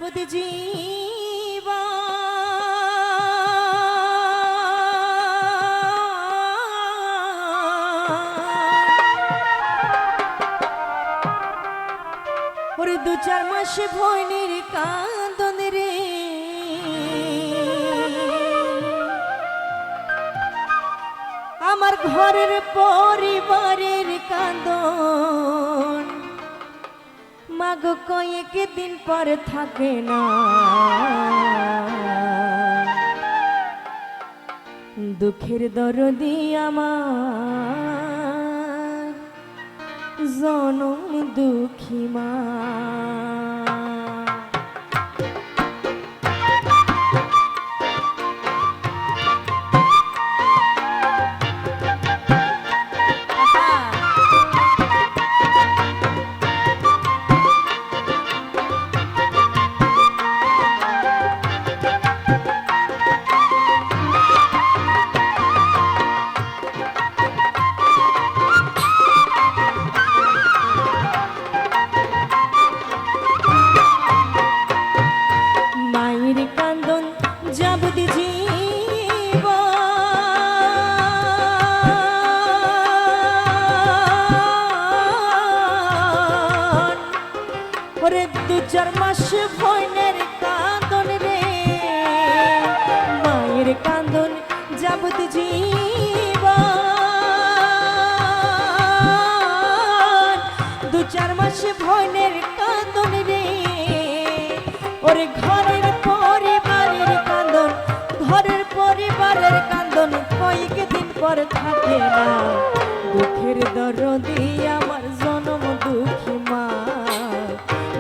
যাবতীয় জীবা ওরে 2-4 মাসে ভয়নের কান্দন রে আমার ঘরের পরিবারের কান্দন মাগো কয়েক দিন পর থাকে না দুঃখের দরদি আমার জনম দুঃখী মা ওরে 2-4 মাস ভয়নের কান্দন রে মায়ের কান্দন যাবতীয় জীবন 2-4 মাস ভয়নের কান্দন রে ওরে ঘরের পরিবারের কান্দন কয়েক দিন পর থাকে না দুঃখের দরদি আমার জনম দুঃখী মা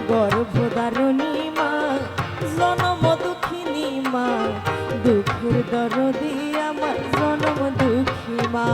গর্ভধারণী মা জনম দুঃখিনী মা দুঃখের দরদি আমার জনম দুঃখী মা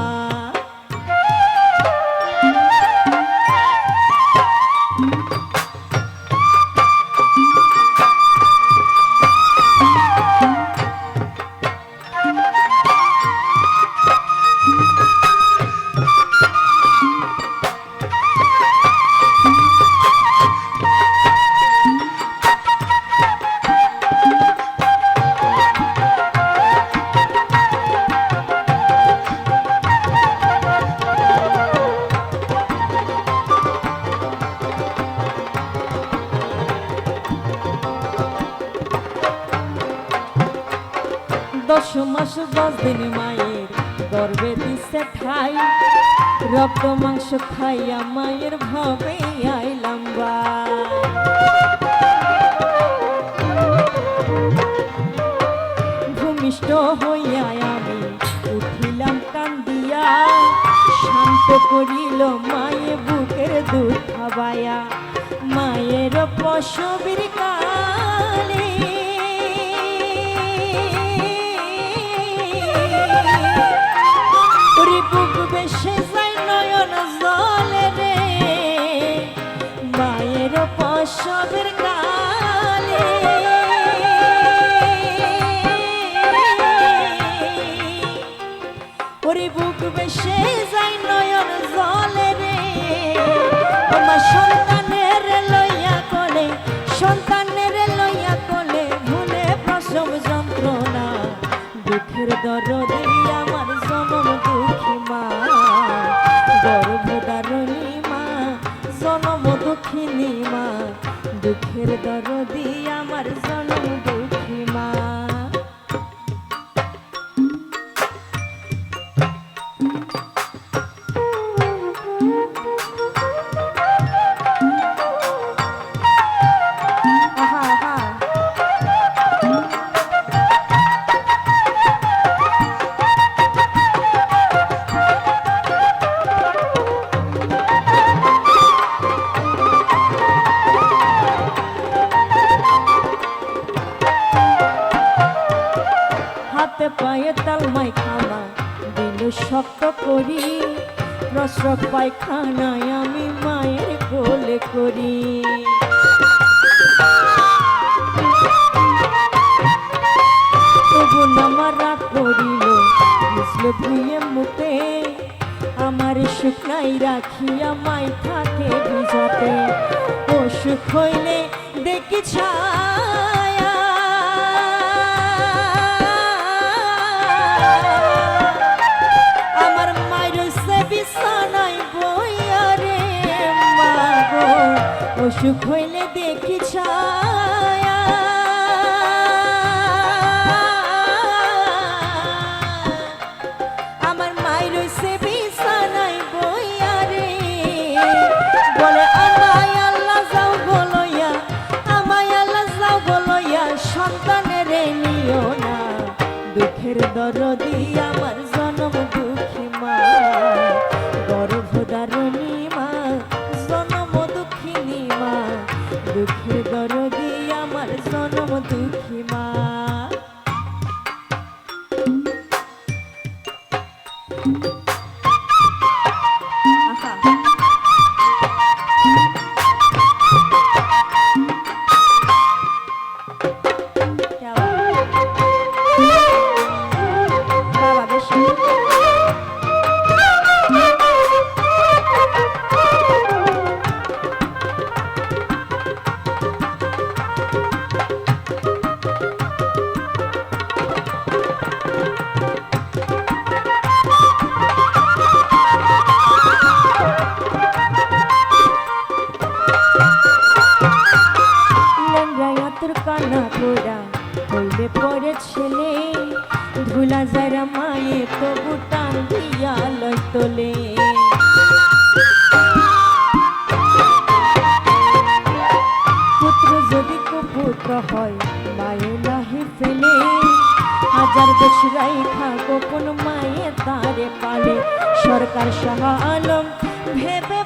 দশ মাস 10 দিন মায়ের গর্ভে দিছে ঠাই রক্ত মাংস খাইয়া মায়ের ভাবে আইলাম ভূমিষ্ঠ হইয়া আমি উঠিলাম কান্দিয়া শান্ত করিল মায়ে বুকের দুধ খাবায়া মায়ের প্রসবের কালে বুক বেশে যায় নয়ন জলে রে মায়ের প্রসবের কালে ওরে বুক বেশে যায় নয়ন জলে রে আমার সন্তানের লইয়া কোলে ভুলে প্রসব যন্ত্রণা দুঃখের দরদি আমার জনম দুঃখী মা গর্ভধারণী মা জনম দুঃখিনী মা দুঃখের দরদি আমার জনম দুঃখী মা পায়ে তালমাই খানা দিল শক্ত করি প্রসব পায়খানায় আমি মায়ের কোলে করি তবু আমার রাগ করিল বুঝল ভুয়ে মুতে আমার শুকনাই রাখিয়া মাই থাকে ভিজাতে ও সুখ হইলে দেখি ছা সুখ হইলে দেখি ছায়া আমার মায়ের রইছে বিছানায় বইয়া রে বলে আমায় আল্লাহ যাও বলইয়া আমায় আল্লাহ যাও বলইয়া সন্তানের নিও না দুঃখের দরদি আমার জনম দুঃখী মা গর্ভধারণী মা জনম দুঃখিনী মা দুঃখের দরদি আমার জনম দুঃখী মা আহা क्या बाबा बेশি তোর কানা তোরা হইলে পরে ছেলে ধুলা যারা মায়ে তবু টান দিয়া লয় তোলে পুত্র যদি কুপুত্র হয় মায়ে নাহি ফেলে হাজার বছরাই খাকো কোন মায়ে তারে পালে সরকার শাহ আলম ভেবে